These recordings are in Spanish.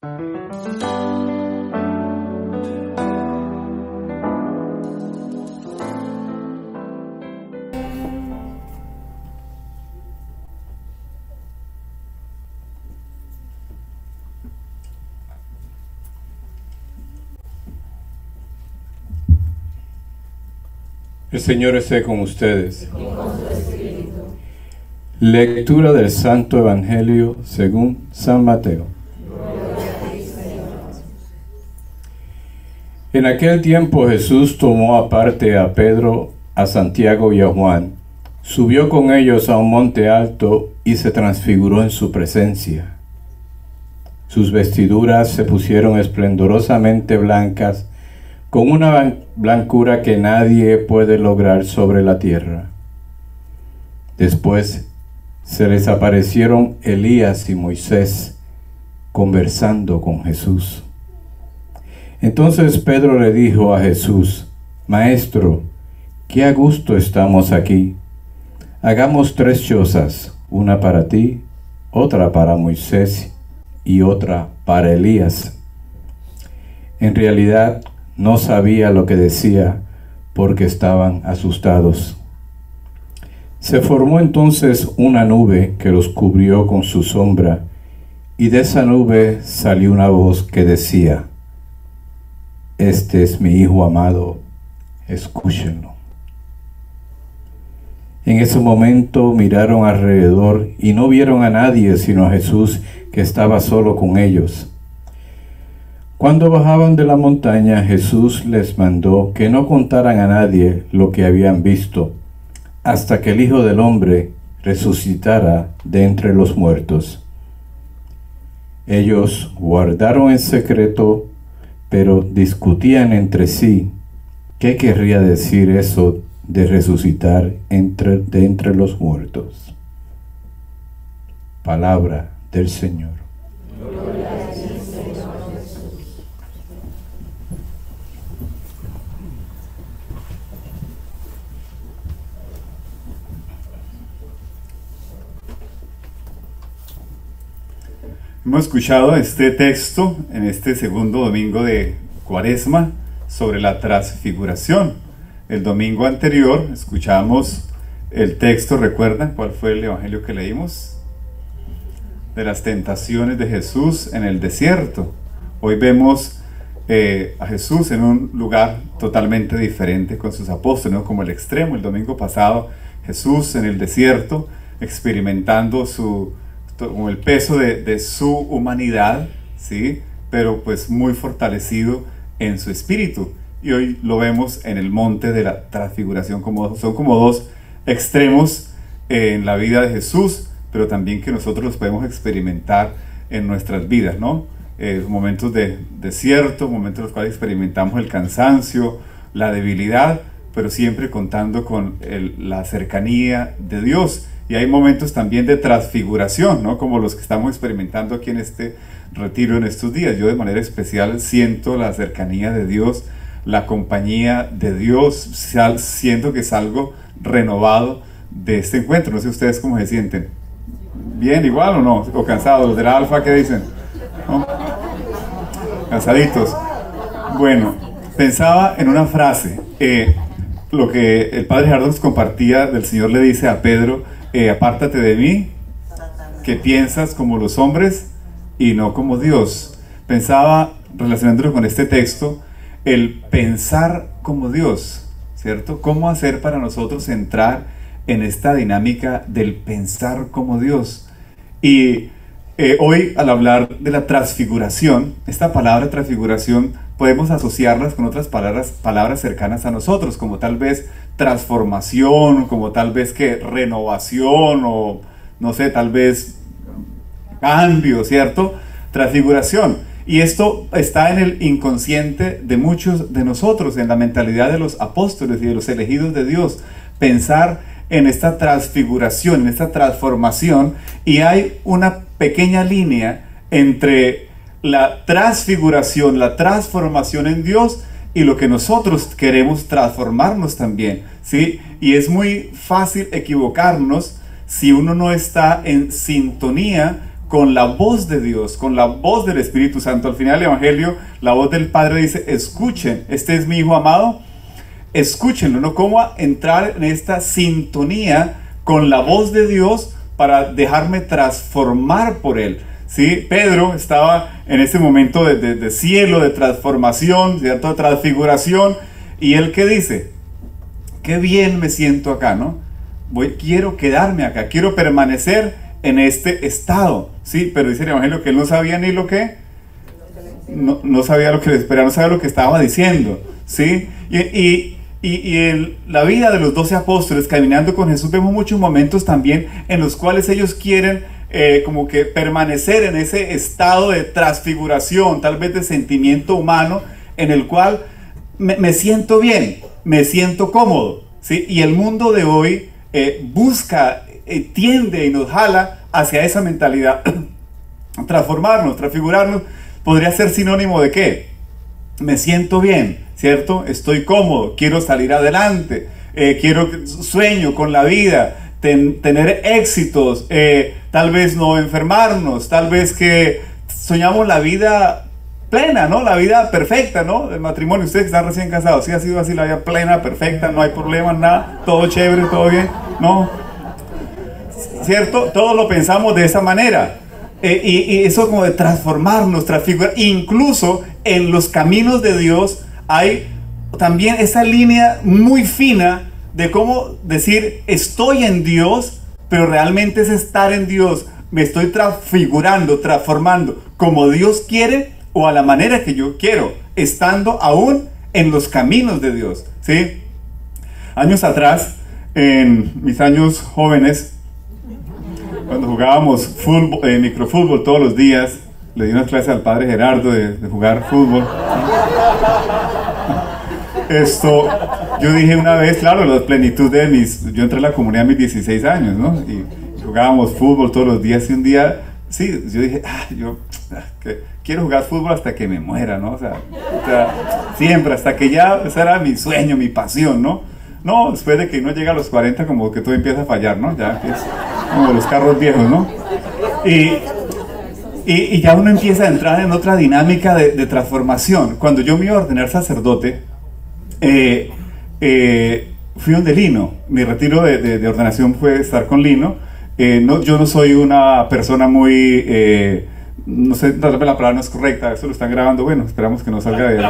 El Señor esté con ustedes. Lectura del Santo Evangelio según San Mateo. En aquel tiempo Jesús tomó aparte a Pedro, a Santiago y a Juan, subió con ellos a un monte alto y se transfiguró en su presencia. Sus vestiduras se pusieron esplendorosamente blancas, con una blancura que nadie puede lograr sobre la tierra. Después se les aparecieron Elías y Moisés conversando con Jesús. Entonces Pedro le dijo a Jesús: Maestro, qué a gusto estamos aquí. Hagamos 3 chozas, una para ti, otra para Moisés y otra para Elías. En realidad, no sabía lo que decía porque estaban asustados. Se formó entonces una nube que los cubrió con su sombra, y de esa nube salió una voz que decía: Este es mi Hijo amado, escúchenlo. En ese momento miraron alrededor y no vieron a nadie sino a Jesús, que estaba solo con ellos. Cuando bajaban de la montaña, Jesús les mandó que no contaran a nadie lo que habían visto, hasta que el Hijo del Hombre resucitara de entre los muertos. Ellos guardaron en secreto, pero discutían entre sí qué querría decir eso de resucitar de entre los muertos. Palabra del Señor. Hemos escuchado este texto en este segundo domingo de Cuaresma sobre la transfiguración. El domingo anterior escuchamos el texto, ¿recuerdan cuál fue el evangelio que leímos? De las tentaciones de Jesús en el desierto. Hoy vemos a Jesús en un lugar totalmente diferente con sus apóstoles, ¿no? Como el extremo. El domingo pasado, Jesús en el desierto experimentando como el peso de su humanidad, ¿sí? Pero pues muy fortalecido en su espíritu. Y hoy lo vemos en el monte de la transfiguración, son como 2 extremos en la vida de Jesús, pero también que nosotros los podemos experimentar en nuestras vidas, ¿no? Momentos de desierto, momentos en los cuales experimentamos el cansancio, la debilidad, pero siempre contando con la cercanía de Dios. Y hay momentos también de transfiguración, ¿no? Como los que estamos experimentando aquí en este retiro en estos días. Yo de manera especial siento la cercanía de Dios, la compañía de Dios, siento que salgo renovado de este encuentro. No sé ustedes cómo se sienten. ¿Bien, igual o no? ¿O cansados? ¿Los de la Alfa qué dicen? ¿No? ¿Cansaditos? Bueno, pensaba en una frase, lo que el Padre Gerardo nos compartía del Señor le dice a Pedro: apártate de mí, que piensas como los hombres y no como Dios. Pensaba, relacionándolo con este texto, el pensar como Dios, ¿cierto? ¿Cómo hacer para nosotros entrar en esta dinámica del pensar como Dios? Y hoy, al hablar de la transfiguración, esta palabra transfiguración podemos asociarlas con otras palabras cercanas a nosotros, como tal vez transformación, como tal vez que renovación, o no sé, tal vez cambio, ¿cierto? Transfiguración. Y esto está en el inconsciente de muchos de nosotros, en la mentalidad de los apóstoles y de los elegidos de Dios, pensar en esta transfiguración, en esta transformación, y hay una pequeña línea entre la transfiguración, la transformación en Dios y lo que nosotros queremos transformarnos también, ¿sí? Y es muy fácil equivocarnos si uno no está en sintonía con la voz de Dios, con la voz del Espíritu Santo. Al final del Evangelio, la voz del Padre dice, escuchen, este es mi Hijo amado, escúchenlo, ¿no? Cómo entrar en esta sintonía con la voz de Dios para dejarme transformar por Él. ¿Sí? Pedro estaba en ese momento de cielo, de transformación, ¿cierto? De transfiguración. ¿Y él qué dice? Qué bien me siento acá, ¿no? Quiero quedarme acá, quiero permanecer en este estado. ¿Sí? Pero dice el Evangelio que él no sabía ni lo que... No sabía lo que le esperaba, no sabía lo que estaba diciendo. ¿Sí? Y en la vida de los 12 apóstoles caminando con Jesús vemos muchos momentos también en los cuales ellos quieren como que permanecer en ese estado de transfiguración, tal vez de sentimiento humano, en el cual me siento bien, me siento cómodo, ¿sí? Y el mundo de hoy busca, tiende y nos jala hacia esa mentalidad. Transformarnos, transfigurarnos, podría ser sinónimo de ¿qué? Me siento bien, ¿cierto? Estoy cómodo, quiero salir adelante, sueño con la vida, tener éxitos, tal vez no enfermarnos, tal vez que soñamos la vida plena, ¿no? La vida perfecta, ¿no? El matrimonio, ustedes que están recién casados, ¿sí ha sido así la vida plena, perfecta, no hay problemas, nada, todo chévere, todo bien? ¿No? ¿Cierto? Todos lo pensamos de esa manera. Y eso como de transformarnos, transfigurar, incluso en los caminos de Dios hay también esa línea muy fina de cómo decir estoy en Dios, pero realmente es estar en Dios, me estoy transfigurando, transformando como Dios quiere o a la manera que yo quiero, estando aún en los caminos de Dios, ¿sí? Años atrás, en mis años jóvenes, cuando jugábamos fútbol, microfútbol todos los días, le di unas clases al padre Gerardo de jugar fútbol. Yo dije una vez, claro, la plenitud de yo entré a la comunidad a mis 16 años, ¿no? Y jugábamos fútbol todos los días y un día, sí, yo dije, quiero jugar fútbol hasta que me muera, ¿no? O sea, siempre, hasta que ya, ese era mi sueño, mi pasión, ¿no? No, después de que uno llega a los 40 como que todo empieza a fallar, ¿no? Ya empieza, como los carros viejos, ¿no? Y ya uno empieza a entrar en otra dinámica de transformación. Cuando yo me iba a ordenar sacerdote, fui donde Lino. Mi retiro de ordenación fue estar con Lino. Yo no soy una persona muy... no sé, tal vez la palabra no es correcta, eso lo están grabando, bueno, esperamos que no salga de...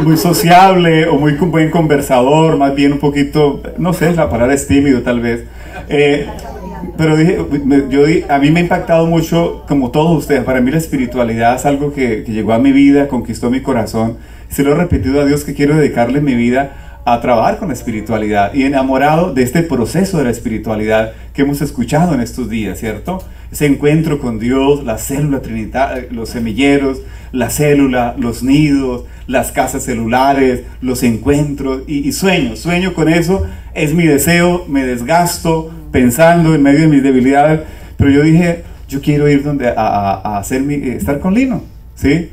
muy sociable o muy buen conversador, más bien un poquito, no sé, la palabra es tímido tal vez. Pero a mí me ha impactado mucho, como todos ustedes. Para mí la espiritualidad es algo que llegó a mi vida, conquistó mi corazón. Se lo he repetido a Dios que quiero dedicarle mi vida a trabajar con la espiritualidad y enamorado de este proceso de la espiritualidad que hemos escuchado en estos días, ¿cierto? Ese encuentro con Dios, la célula trinitaria, los semilleros, la célula, los nidos, las casas celulares, los encuentros y sueño con eso, es mi deseo, me desgasto pensando en medio de mis debilidades, pero yo dije, yo quiero ir a estar con Lino, ¿sí?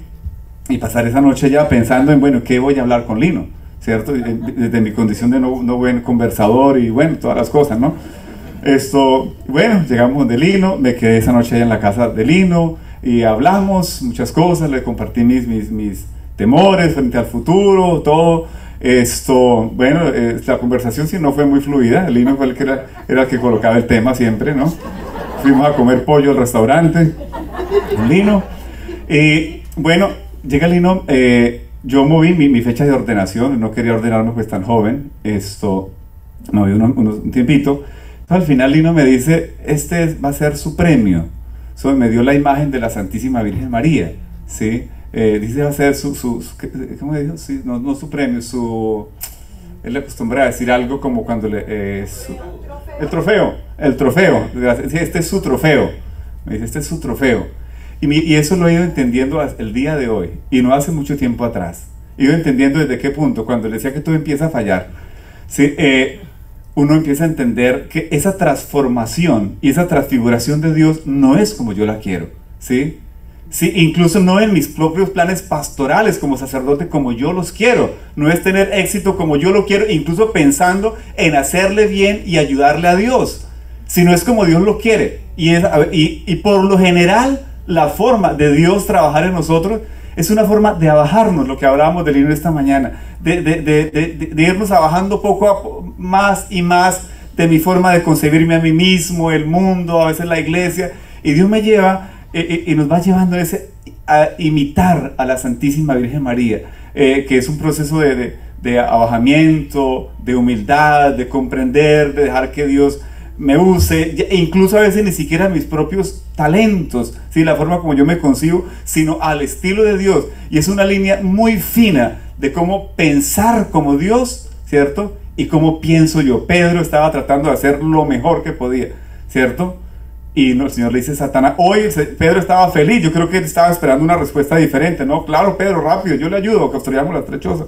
Y pasar esa noche ya pensando en, bueno, ¿qué voy a hablar con Lino? ¿Cierto? Desde mi condición de no buen conversador y bueno, todas las cosas, ¿no? Bueno, llegamos de Lino, me quedé esa noche allá en la casa de Lino y hablamos muchas cosas, le compartí mis temores frente al futuro, todo. Bueno, la conversación sí no fue muy fluida, Lino fue el que era el que colocaba el tema siempre, ¿no? Fuimos a comer pollo al restaurante con Lino y bueno, llega Lino, yo moví mi fecha de ordenación, no quería ordenarme pues tan joven, moví un tiempito. Al final Lino me dice, va a ser su premio. Me dio la imagen de la Santísima Virgen María, ¿sí? Dice va a ser ¿cómo me dijo? Sí, no su premio, él le acostumbra a decir algo como cuando el trofeo, sí, este es su trofeo, me dice, este es su trofeo. Y eso lo he ido entendiendo hasta el día de hoy, y no hace mucho tiempo atrás. He ido entendiendo desde qué punto, cuando le decía que todo empieza a fallar, ¿sí? Uno empieza a entender que esa transformación y esa transfiguración de Dios no es como yo la quiero, ¿sí? Sí, incluso no en mis propios planes pastorales como sacerdote como yo los quiero, no es tener éxito como yo lo quiero, incluso pensando en hacerle bien y ayudarle a Dios, sino es como Dios lo quiere. Y por lo general, la forma de Dios trabajar en nosotros es una forma de abajarnos, lo que hablábamos del libro esta mañana, de irnos abajando poco a más y más de mi forma de concebirme a mí mismo, el mundo, a veces la iglesia, y Dios me lleva y nos va llevando a imitar a la Santísima Virgen María, que es un proceso de abajamiento, de humildad, de comprender, de dejar que Dios me use, e incluso a veces ni siquiera mis propios talentos, ¿sí? La forma como yo me concibo, sino al estilo de Dios. Y es una línea muy fina de cómo pensar como Dios, ¿cierto? Y cómo pienso yo. Pedro estaba tratando de hacer lo mejor que podía, ¿cierto? Y no, el Señor le dice a Satanás, hoy Pedro estaba feliz, yo creo que él estaba esperando una respuesta diferente, ¿no? Claro, Pedro, rápido, yo le ayudo, construyamos la trechosas.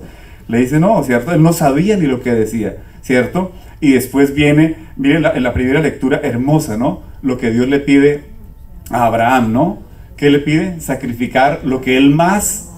Le dice no, ¿cierto? Él no sabía ni lo que decía, ¿cierto? Y después viene, miren en la primera lectura hermosa, ¿no? Lo que Dios le pide a Abraham, ¿no? ¿Qué le pide? Sacrificar lo que él más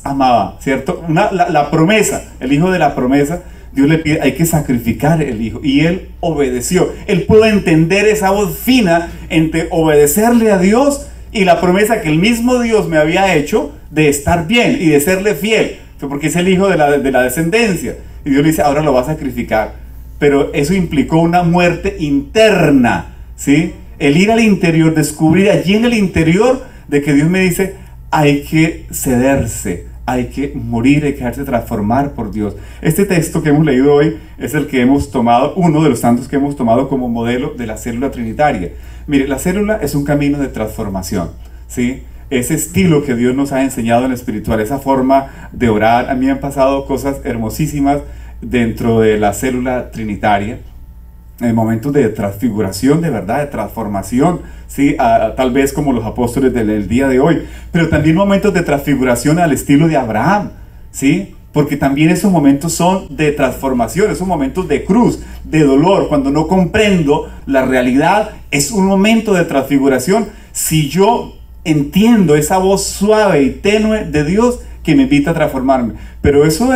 amaba, ¿cierto? La promesa, el hijo de la promesa, Dios le pide, hay que sacrificar el hijo. Y él obedeció. Él pudo entender esa voz fina entre obedecerle a Dios y la promesa que el mismo Dios me había hecho de estar bien y de serle fiel, porque es el hijo de la descendencia. Y Dios le dice, ahora lo va a sacrificar. Pero eso implicó una muerte interna, ¿sí? El ir al interior, descubrir allí en el interior de que Dios me dice, hay que cederse, hay que morir, hay que dejarse transformar por Dios. Este texto que hemos leído hoy es el que hemos tomado, uno de los tantos que hemos tomado como modelo de la célula trinitaria. Mire, la célula es un camino de transformación, ¿sí? Ese estilo que Dios nos ha enseñado en lo espiritual, esa forma de orar. A mí me han pasado cosas hermosísimas dentro de la célula trinitaria, en momentos de transfiguración, de verdad, de transformación, ¿sí? Tal vez como los apóstoles del día de hoy, pero también momentos de transfiguración al estilo de Abraham, ¿sí? Porque también esos momentos son de transformación, esos momentos de cruz, de dolor. Cuando no comprendo la realidad, es un momento de transfiguración. Si yo entiendo esa voz suave y tenue de Dios que me invita a transformarme, pero eso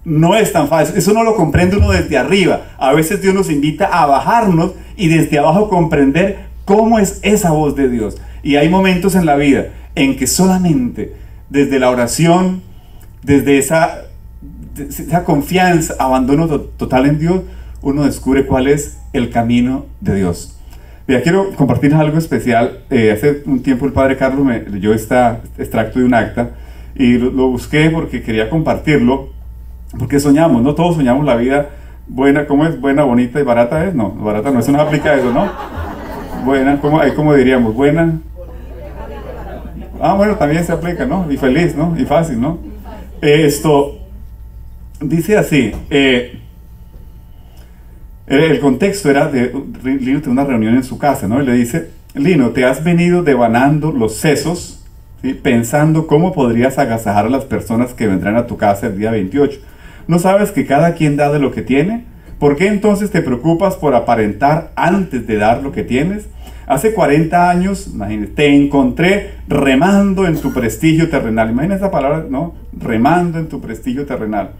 no es tan fácil, eso no lo comprende uno desde arriba. A veces Dios nos invita a bajarnos y desde abajo comprender cómo es esa voz de Dios. Y hay momentos en la vida en que solamente desde la oración, desde esa confianza, abandono total en Dios, uno descubre cuál es el camino de Dios. Mira, quiero compartir algo especial. Hace un tiempo el Padre Carlos me leyó este extracto de un acta y lo busqué porque quería compartirlo, porque soñamos, ¿no? Todos soñamos la vida buena. ¿Cómo es? Buena, bonita y barata es. No, barata no, eso no aplica eso, ¿no? Buena, ¿cómo diríamos? Buena. Ah, bueno, también se aplica, ¿no? Y feliz, ¿no? Y fácil, ¿no? Esto dice así. El contexto era Lino de una reunión en su casa, ¿no? Y le dice, Lino, te has venido devanando los sesos, ¿sí? Pensando cómo podrías agasajar a las personas que vendrán a tu casa el día 28. ¿No sabes que cada quien da de lo que tiene? ¿Por qué entonces te preocupas por aparentar antes de dar lo que tienes? Hace 40 años, imagínate, te encontré remando en tu prestigio terrenal. Imagina esa palabra, ¿no? Remando en tu prestigio terrenal.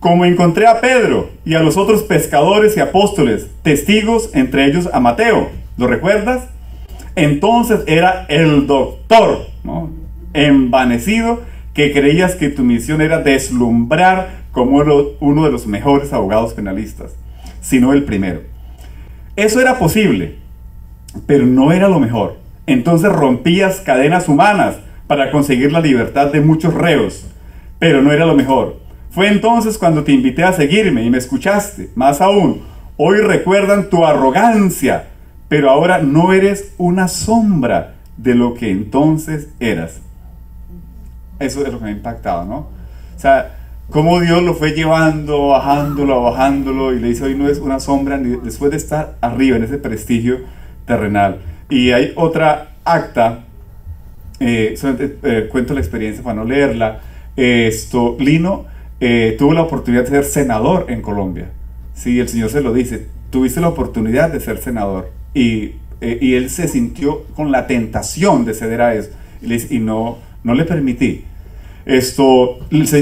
Como encontré a Pedro y a los otros pescadores y apóstoles, testigos, entre ellos a Mateo. ¿Lo recuerdas? Entonces era el doctor, ¿no? Envanecido, que creías que tu misión era deslumbrar como uno de los mejores abogados penalistas, sino el primero. Eso era posible, pero no era lo mejor. Entonces rompías cadenas humanas para conseguir la libertad de muchos reos, pero no era lo mejor. Fue entonces cuando te invité a seguirme y me escuchaste. Más aún, hoy recuerdan tu arrogancia, pero ahora no eres una sombra de lo que entonces eras. Eso es lo que me ha impactado, ¿no? O sea, cómo Dios lo fue llevando, bajándolo, y le dice, hoy no es una sombra, ni después de estar arriba en ese prestigio terrenal. Y hay otra acta, cuento la experiencia para no leerla. Lino tuvo la oportunidad de ser senador en Colombia. Sí, el Señor se lo dice, tuviste la oportunidad de ser senador. Y él se sintió con la tentación de ceder a eso. Y no le permití.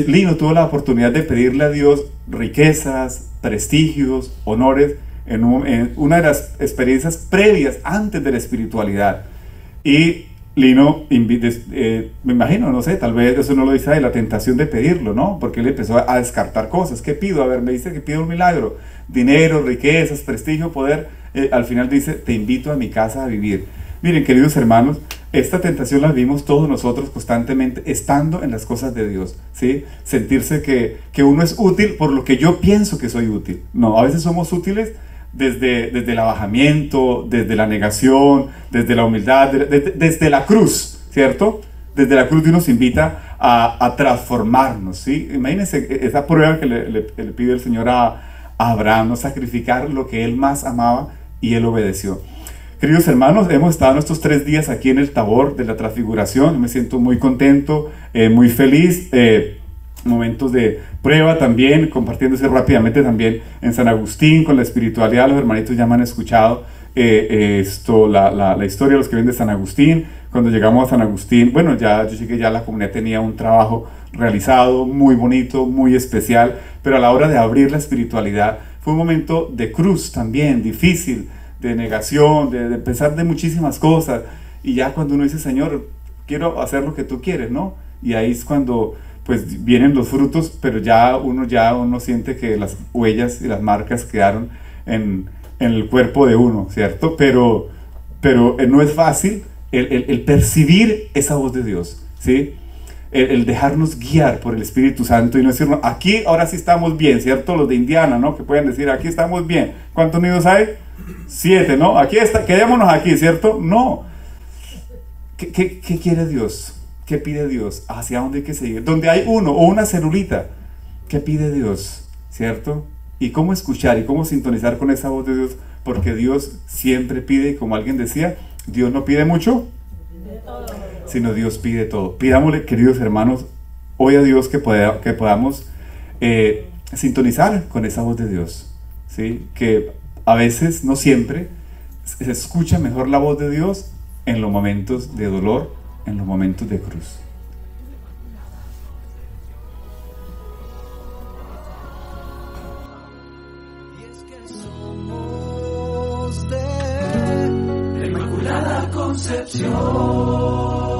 Lino tuvo la oportunidad de pedirle a Dios riquezas, prestigios, honores, en una de las experiencias previas antes de la espiritualidad. Y Lino, me imagino, no sé, tal vez eso no lo dice de la tentación de pedirlo, ¿no? Porque él empezó a descartar cosas. ¿Qué pido? A ver, me dice que pido un milagro. Dinero, riquezas, prestigio, poder. Al final dice, te invito a mi casa a vivir. Miren, queridos hermanos, esta tentación la vivimos todos nosotros constantemente, estando en las cosas de Dios, ¿sí? Sentirse que uno es útil por lo que yo pienso que soy útil. No, a veces somos útiles desde el abajamiento, desde la negación, desde la humildad, desde la cruz, ¿cierto? Desde la cruz Dios nos invita a transformarnos, ¿sí? Imagínense esa prueba que le pide el Señor a Abraham, no sacrificar lo que él más amaba, y él obedeció. Queridos hermanos, hemos estado en estos 3 días aquí en el Tabor de la Transfiguración. Me siento muy contento, muy feliz. Momentos de prueba también, compartiéndose rápidamente también en San Agustín con la espiritualidad. Los hermanitos ya me han escuchado la historia de los que vienen de San Agustín. Cuando llegamos a San Agustín, bueno, yo sé que ya la comunidad tenía un trabajo realizado, muy bonito, muy especial, pero a la hora de abrir la espiritualidad fue un momento de cruz también, difícil, de negación, de pensar de muchísimas cosas. Y ya cuando uno dice, Señor, quiero hacer lo que tú quieres, ¿no? Y ahí es cuando pues vienen los frutos, pero ya uno siente que las huellas y las marcas quedaron en el cuerpo de uno, ¿cierto? Pero no es fácil el percibir esa voz de Dios, ¿sí? El dejarnos guiar por el Espíritu Santo y no decirnos, aquí ahora sí estamos bien, ¿cierto? Los de Indiana, ¿no? Que pueden decir, aquí estamos bien. ¿Cuántos nidos hay? 7, ¿no? Aquí está, quedémonos aquí, ¿cierto? No. ¿Qué quiere Dios? ¿Qué pide Dios? ¿Hacia dónde hay que seguir? Donde hay uno o una celulita, ¿qué pide Dios? ¿Cierto? Y cómo escuchar y cómo sintonizar con esa voz de Dios, porque Dios siempre pide, y como alguien decía, Dios no pide mucho, sino Dios pide todo. Pidámosle, queridos hermanos, hoy a Dios que podamos sintonizar con esa voz de Dios, ¿sí? Que a veces, no siempre, se escucha mejor la voz de Dios en los momentos de dolor, en los momentos de cruz. Somos de la Inmaculada Concepción.